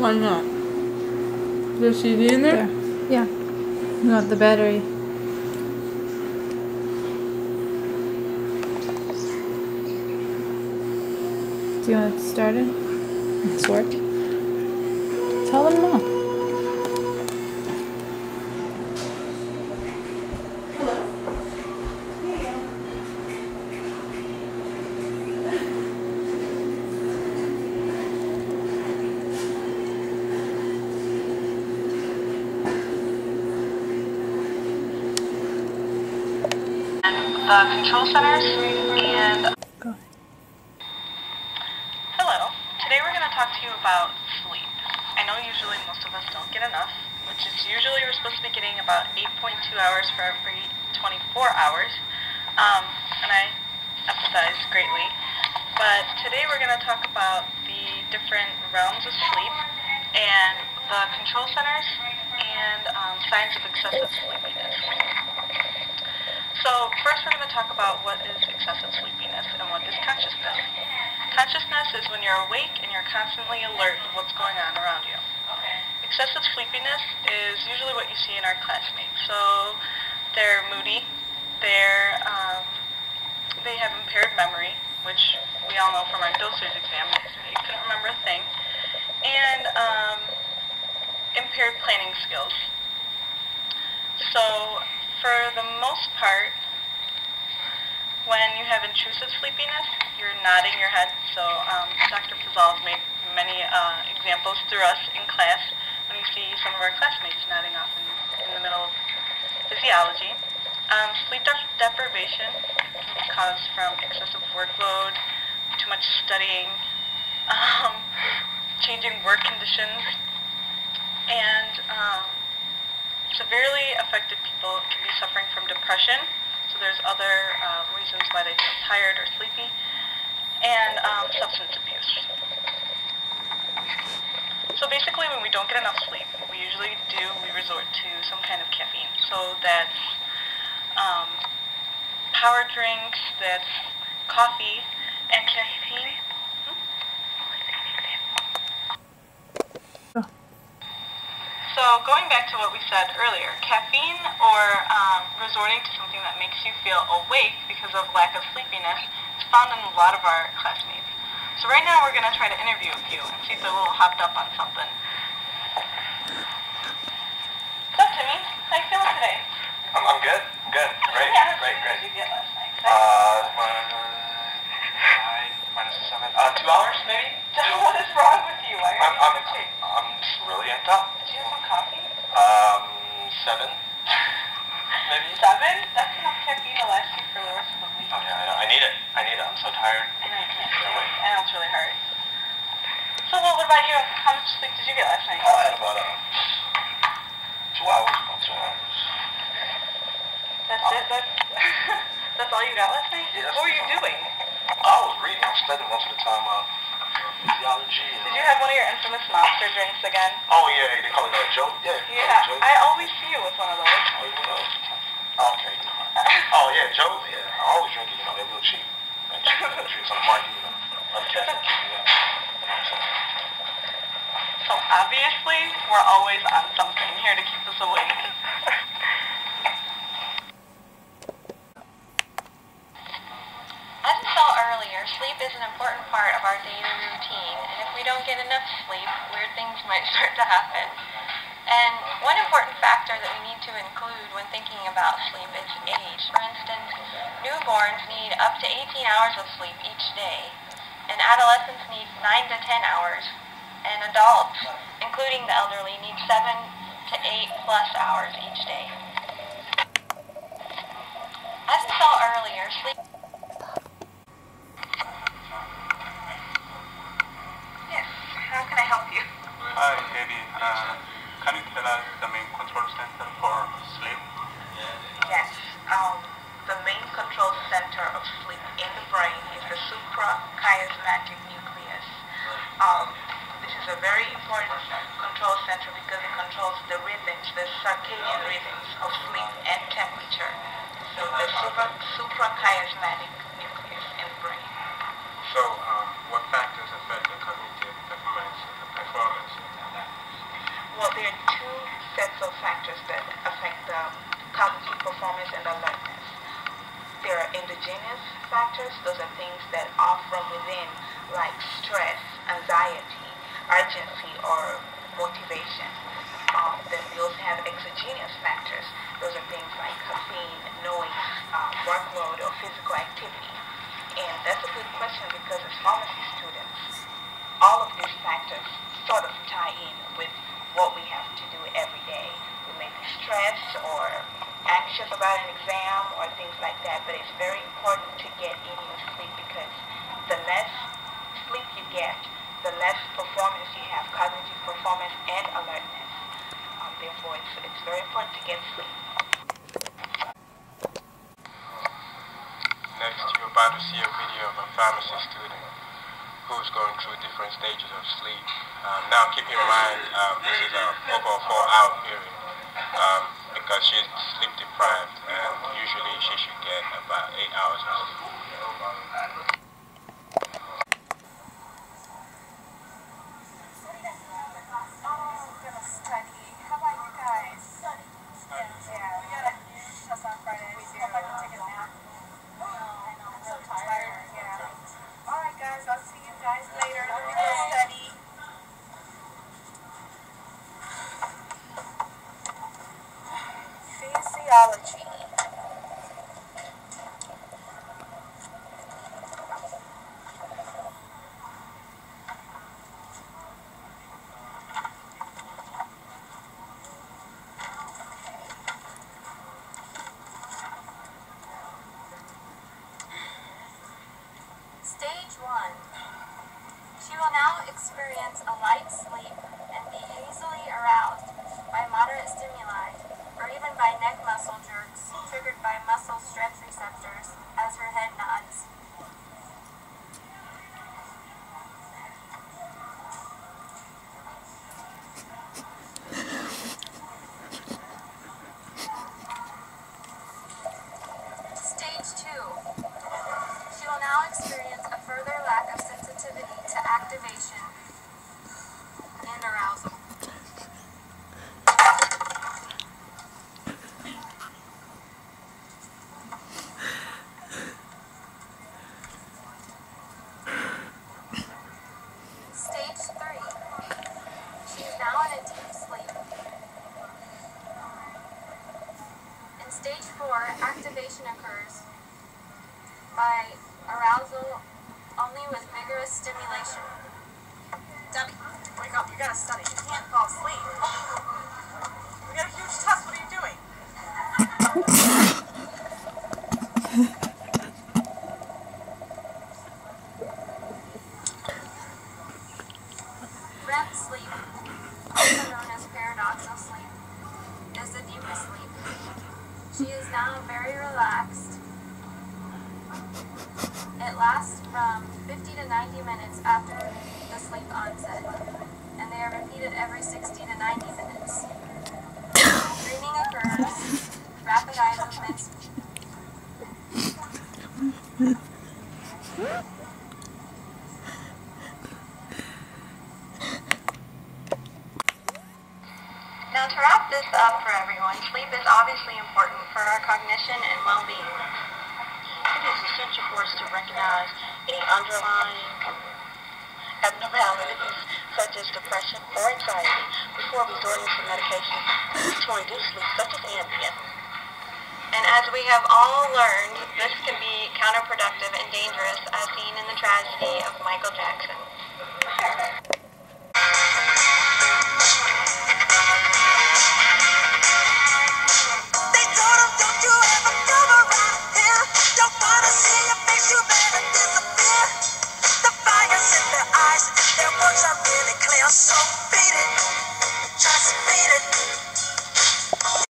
Why not? The CD in there? Yeah. Not the battery. Do you want to start it? It's working. Tell them no. The control centers and... Go. Hello. Today we're going to talk to you about sleep. I know usually most of us don't get enough, which is usually we're supposed to be getting about 8.2 hours for every 24 hours, and I empathize greatly. But today we're going to talk about the different realms of sleep and the control centers and signs of excessive sleepiness. So first we're going to talk about what is excessive sleepiness and what is consciousness. Consciousness is when you're awake and you're constantly alert of what's going on around you. Excessive sleepiness is usually what you see in our classmates. So they're moody, they have impaired memory, which we all know from our dosage exam, they couldn't remember a thing, and impaired planning skills. So for the most part, when you have intrusive sleepiness, you're nodding your head. So Dr. Pazal has made many examples through us in class when you see some of our classmates nodding off in the middle of physiology. Sleep deprivation can be caused from excessive workload, too much studying, changing work conditions, and severely affected people can be suffering from depression. So there's other reasons why they feel tired or sleepy, and substance abuse. So basically when we don't get enough sleep, what we usually do, we resort to some kind of caffeine. So that's power drinks, that's coffee, and caffeine. So going back to what we said earlier, caffeine or resorting to something that makes you feel awake because of lack of sleepiness is found in a lot of our classmates. So right now we're going to try to interview a few and see if they're a little hopped up on something. What's up, Timmy? How you feeling today? I'm good. I'm good. Great. Yeah, Great. what did you get last night? 7. 2 hours, maybe? What is wrong with you? Why are you I'm so cheap? just really amped up. Did you have some coffee? 7, maybe? 7? That's enough caffeine to last you for the rest of the week. Oh yeah, I know. I need it. I'm so tired. I know you can't stay awake. I know it's really hard. So what about you? How much sleep did you get last night? I had about 2 hours. About 2 hours. That's it? That's all you got last night? Yes. What were you doing? I was reading. I was studying most of the time physiology. Did you have one of your infamous monster drinks again? Oh yeah, they call it Joe. Yeah. Yeah, Joe. I always see you with one of those. Oh, okay. Oh yeah, Joe. Yeah, I always drink it. They're real cheap. I drink some market, other cats that keep me up. You know what I'm saying? So obviously, we're always on something here to keep us awake. As we saw earlier, sleep is an important part of our daily routine, and if we don't get enough sleep, weird things might start to happen. And one important factor that we need to include when thinking about sleep is age. For instance, newborns need up to 18 hours of sleep each day, and adolescents need 9 to 10 hours, and adults, including the elderly, need 7 to 8 plus hours each day. As we saw earlier, sleep... Yes, how can I help you? Hi, Debbie. Can you tell us the main control center for sleep? Yes, the main control center of sleep in the brain is the suprachiasmatic nucleus. This is a very important control center because it controls the rhythms, the circadian rhythms of sleep and temperature. So the suprachiasmatic nucleus in the brain. So, what factors affect the cognitive performance? factors that affect the cognitive performance and alertness. There are endogenous factors. Those are things that are from within, like stress, anxiety, urgency, or motivation. Then we also have exogenous factors. Those are things like caffeine, noise, workload, or physical activity. And that's a good question because as pharmacy students, all of these factors sort of tie in with what we have to do every day. We may be stressed or anxious about an exam or things like that, but it's very important to get in your sleep because the less sleep you get, the less performance you have, cognitive performance and alertness. Therefore, it's very important to get sleep. Next, you're about to see a video of a pharmacy student who's going through different stages of sleep. Now, keep in mind, this is over a 4-hour period because she's sleep deprived, and usually she should get about 8 hours of sleep. Physiology. Stage 1. She will now experience a light sleep and be hazily aroused by moderate stimuli, or even by neck muscle jerks triggered by muscle stretch receptors as her head nods. Stage 2. She will now experience a further lack of sensitivity to activation and arousal. Stage 3. She is now in a deep sleep. In stage 4, activation occurs by arousal only with vigorous stimulation. Debbie, wake up. You gotta study. You can't fall asleep. We got a huge test. What are you doing? REM sleep, also known as paradoxal sleep, is the deepest sleep. She is now very relaxed. It lasts from 50 to 90 minutes after the sleep onset, and they are repeated every 60 to 90 minutes. Dreaming occurs, rapid eye movements. Now, to wrap this up for everyone, sleep is obviously important for our cognition and well-being. It is essential for us to recognize any underlying abnormalities such as depression or anxiety before resorting to medications to induce sleep, such as Ambien. And as we have all learned, this can be counterproductive and dangerous, as seen in the tragedy of Michael Jackson.